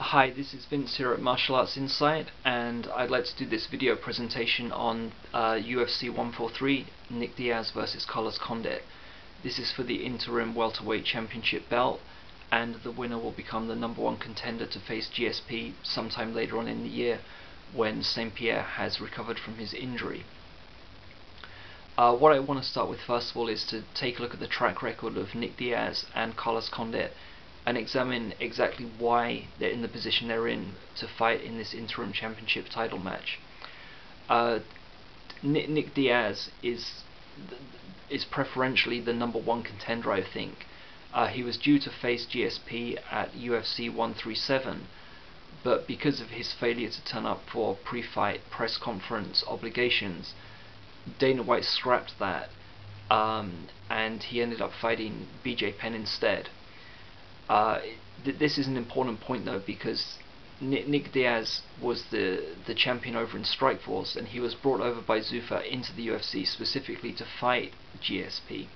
Hi, this is Vince here at Martial Arts Insight, and I'd like to do this video presentation on UFC 143, Nick Diaz versus Carlos Condit. This is for the Interim Welterweight Championship belt, and the winner will become the #1 contender to face GSP sometime later on in the year when St. Pierre has recovered from his injury. What I want to start with first of all is to take a look at the track record of Nick Diaz and Carlos Condit and examine exactly why they're in the position they're in to fight in this interim championship title match. Nick Diaz is preferentially the #1 contender, I think. He was due to face GSP at UFC 137, but because of his failure to turn up for pre-fight press conference obligations, Dana White scrapped that, and he ended up fighting BJ Penn instead. This is an important point though, because Nick Diaz was the champion over in Strikeforce, and he was brought over by Zuffa into the UFC specifically to fight GSP.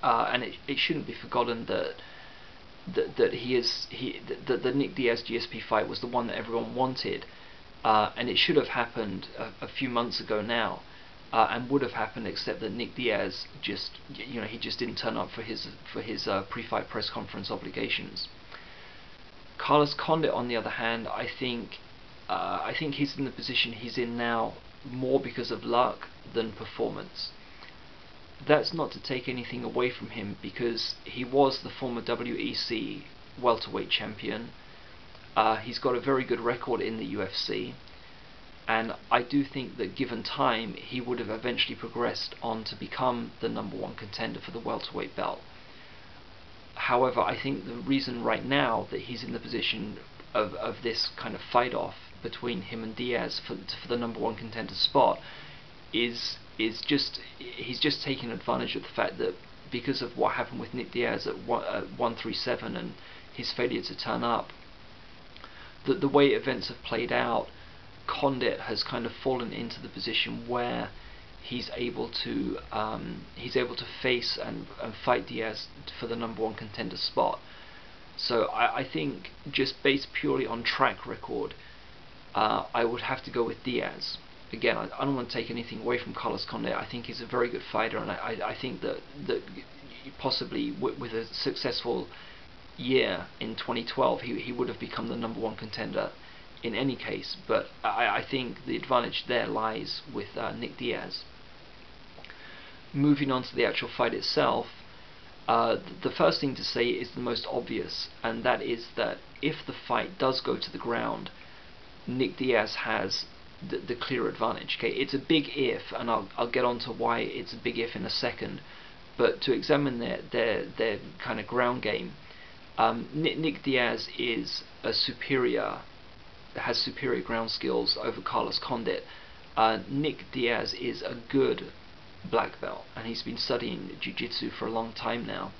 And it shouldn't be forgotten that the Nick Diaz GSP fight was the one that everyone wanted, and it should have happened a few months ago now. And would have happened, except that Nick Diaz he just didn't turn up for his pre-fight press conference obligations. Carlos Condit, on the other hand, I think he's in the position he's in now more because of luck than performance. That's not to take anything away from him, because he was the former WEC welterweight champion. He's got a very good record in the UFC. And I do think that given time, he would have eventually progressed on to become the #1 contender for the welterweight belt. However, I think the reason right now that he's in the position of this kind of fight-off between him and Diaz for the #1 contender spot is he's just taking advantage of the fact that because of what happened with Nick Diaz at 137 and his failure to turn up, that the way events have played out, Condit has kind of fallen into the position where he's able to face and fight Diaz for the #1 contender spot. So I think, just based purely on track record, I would have to go with Diaz. Again, I don't want to take anything away from Carlos Condit. I think he's a very good fighter, and I think that possibly with a successful year in 2012, he would have become the #1 contender in any case, but I think the advantage there lies with Nick Diaz. Moving on to the actual fight itself, the first thing to say is the most obvious, and that is that if the fight does go to the ground, Nick Diaz has the clear advantage. Okay, it's a big if, and I'll get on to why it's a big if in a second, but to examine their kind of ground game, Nick Diaz is has superior ground skills over Carlos Condit. Nick Diaz is a good black belt, and he's been studying jiu-jitsu for a long time now.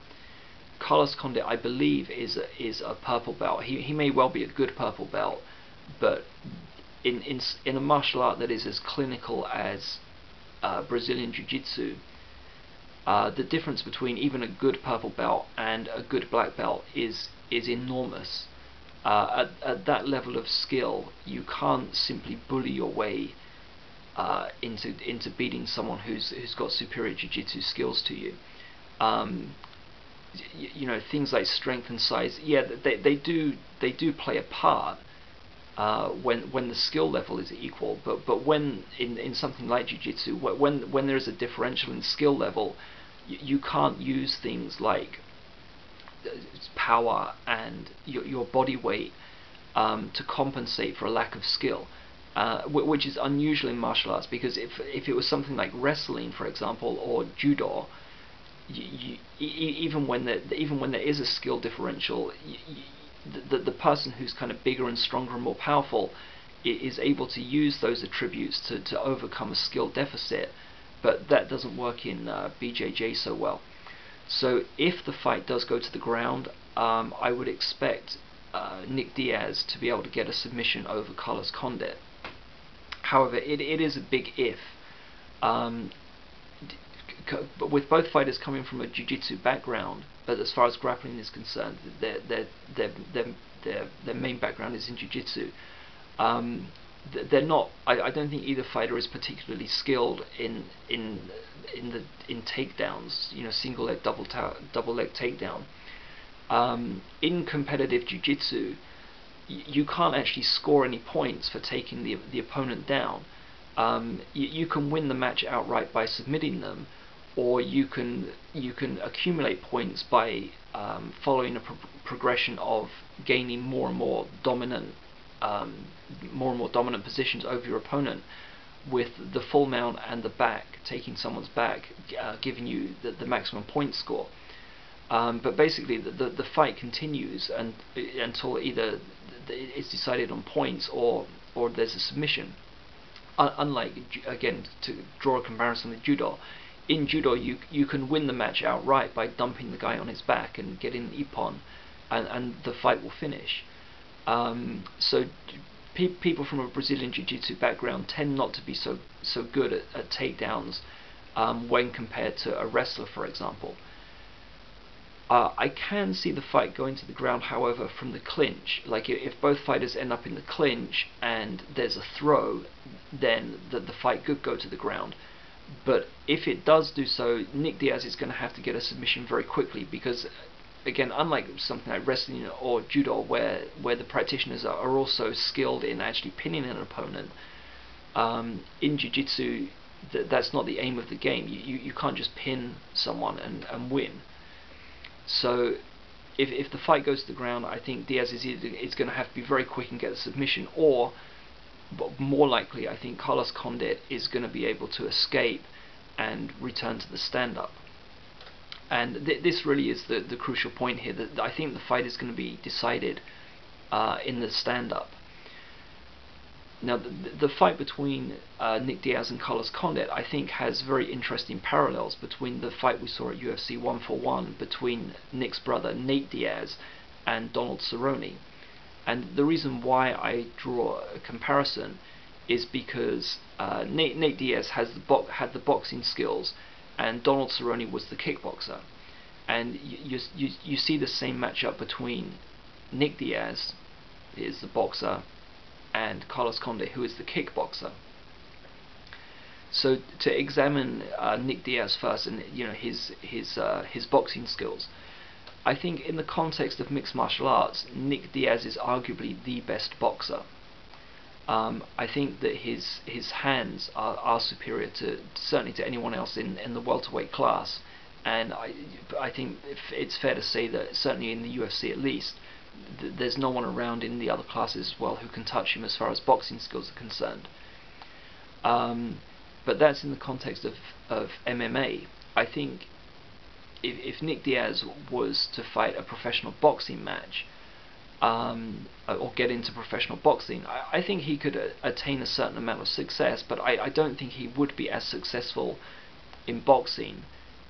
Carlos Condit, I believe, is a purple belt. He may well be a good purple belt, but in a martial art that is as clinical as Brazilian jiu-jitsu, the difference between even a good purple belt and a good black belt is enormous. At that level of skill, you can't simply bully your way into beating someone who's got superior jiu-jitsu skills to you. Things like strength and size, yeah, they do play a part when the skill level is equal. But when in something like jiu-jitsu, when there is a differential in skill level, you can't use things like power and your body weight to compensate for a lack of skill, which is unusual in martial arts, because if it was something like wrestling, for example, or judo, even when there is a skill differential, the person who's kind of bigger and stronger and more powerful is able to use those attributes to overcome a skill deficit, but that doesn't work in BJJ so well. So if the fight does go to the ground, I would expect Nick Diaz to be able to get a submission over Carlos Condit. However, it is a big if. but with both fighters coming from a jiu-jitsu background, but as far as grappling is concerned, their main background is in jiu-jitsu. They're not. I don't think either fighter is particularly skilled in takedowns. You know, single leg, double leg takedown. In competitive jiu-jitsu, you can't actually score any points for taking the opponent down. You can win the match outright by submitting them, or you can accumulate points by following a progression of gaining more and more dominant positions over your opponent, with the full mount and the back, taking someone's back, giving you the maximum point score. But basically, the fight continues until either it's decided on points or there's a submission. Unlike, again, to draw a comparison with judo, in judo you can win the match outright by dumping the guy on his back and getting an ippon, and the fight will finish. So people from a Brazilian jiu-jitsu background tend not to be so good at takedowns when compared to a wrestler, for example. I can see the fight going to the ground, however, from the clinch. Like, if both fighters end up in the clinch and there's a throw, then the fight could go to the ground. But if it does do so, Nick Diaz is going to have to get a submission very quickly, because, again, unlike something like wrestling or judo, where the practitioners are also skilled in actually pinning an opponent, in jiu-jitsu, that's not the aim of the game. You can't just pin someone and win. So if the fight goes to the ground, I think Diaz is going to have to be very quick and get a submission, or, but more likely, I think Carlos Condit is going to be able to escape and return to the stand-up. And this really is the crucial point here, that I think the fight is going to be decided in the stand-up. Now, the fight between Nick Diaz and Carlos Condit, I think, has very interesting parallels between the fight we saw at UFC 141 between Nick's brother Nate Diaz and Donald Cerrone. And the reason why I draw a comparison is because Nate Diaz had the boxing skills, and Donald Cerrone was the kickboxer. And you see the same matchup between Nick Diaz, who is the boxer, and Carlos Condit, who is the kickboxer. So to examine Nick Diaz first, and his boxing skills, I think in the context of mixed martial arts, Nick Diaz is arguably the best boxer. I think that his hands are superior certainly to anyone else in the welterweight class, and I think it's fair to say that certainly in the UFC at least, there's no one around in the other classes as well who can touch him as far as boxing skills are concerned. But that's in the context of MMA. I think if Nick Diaz was to fight a professional boxing match, or get into professional boxing, I think he could attain a certain amount of success, but I don't think he would be as successful in boxing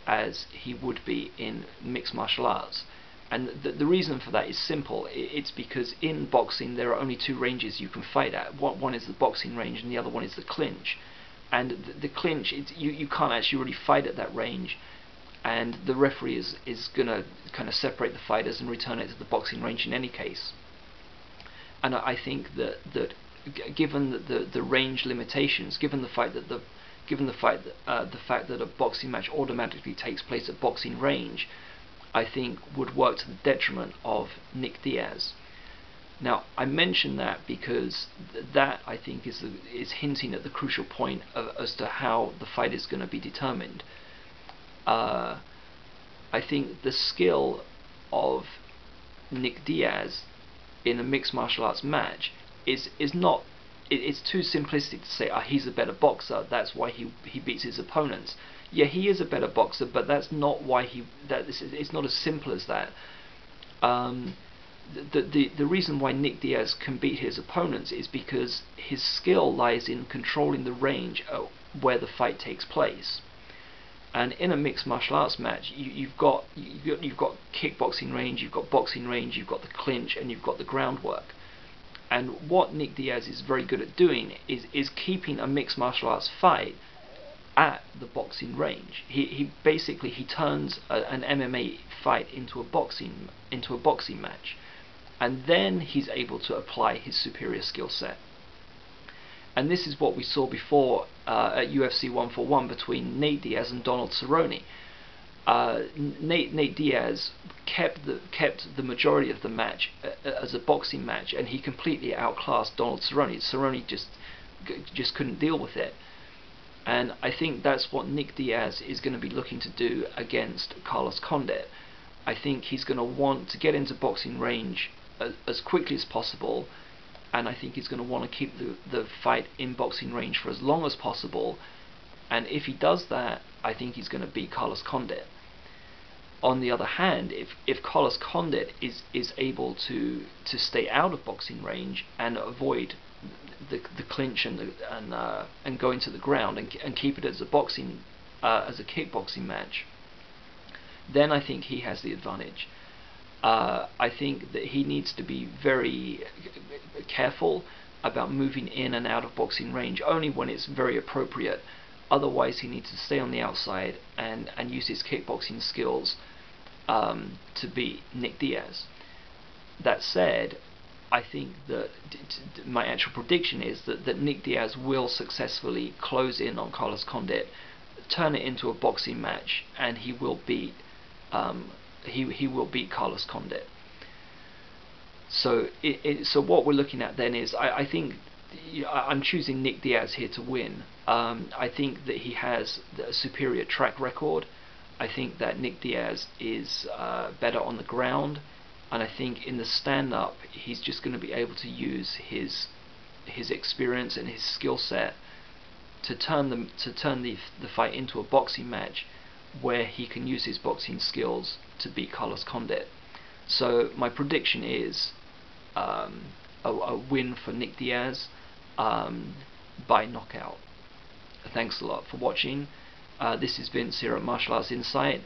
as he would be in mixed martial arts. And the reason for that is simple. It's because in boxing there are only two ranges you can fight at. One is the boxing range and the other one is the clinch. And the clinch, you can't actually really fight at that range, and the referee is going to kind of separate the fighters and return it to the boxing range in any case. And I think that given the range limitations, given the fact that a boxing match automatically takes place at boxing range, I think would work to the detriment of Nick Diaz. Now, I mention that because that, I think, is hinting at the crucial point as to how the fight is going to be determined. I think the skill of Nick Diaz in a mixed martial arts match is not. It's too simplistic to say, he's a better boxer, that's why he beats his opponents. Yeah, he is a better boxer, but that's not why it's not as simple as that. The reason why Nick Diaz can beat his opponents is because his skill lies in controlling the range where the fight takes place. And in a mixed martial arts match, you've got kickboxing range, you've got boxing range, you've got the clinch, and you've got the groundwork. And what Nick Diaz is very good at doing is keeping a mixed martial arts fight at the boxing range. He basically turns an MMA fight into a boxing match, and then he's able to apply his superior skill set. And this is what we saw before at UFC 141 between Nate Diaz and Donald Cerrone. Nate Diaz kept the majority of the match as a boxing match, and he completely outclassed Donald Cerrone. Cerrone just couldn't deal with it. And I think that's what Nick Diaz is going to be looking to do against Carlos Condit. I think he's going to want to get into boxing range as quickly as possible, and I think he's going to want to keep the fight in boxing range for as long as possible. And if he does that, I think he's going to beat Carlos Condit. On the other hand, if Carlos Condit is able to stay out of boxing range and avoid the clinch and go into the ground and keep it as a kickboxing match, then I think he has the advantage. I think that he needs to be very careful about moving in and out of boxing range only when it's very appropriate. Otherwise, he needs to stay on the outside and use his kickboxing skills to beat Nick Diaz. That said, I think that my actual prediction is that Nick Diaz will successfully close in on Carlos Condit, turn it into a boxing match, and he will beat Carlos Condit. So what we're looking at then is I think I'm choosing Nick Diaz here to win. I think that he has a superior track record. I think that Nick Diaz is better on the ground, and I think in the stand-up he's just going to be able to use his experience and his skill set to turn the fight into a boxing match where he can use his boxing skills to beat Carlos Condit. So my prediction is a win for Nick Diaz by knockout. Thanks a lot for watching. This has been Zero Martial Arts Insight.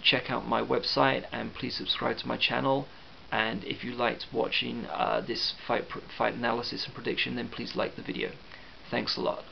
Check out my website and please subscribe to my channel. And if you liked watching this fight analysis and prediction, then please like the video. Thanks a lot.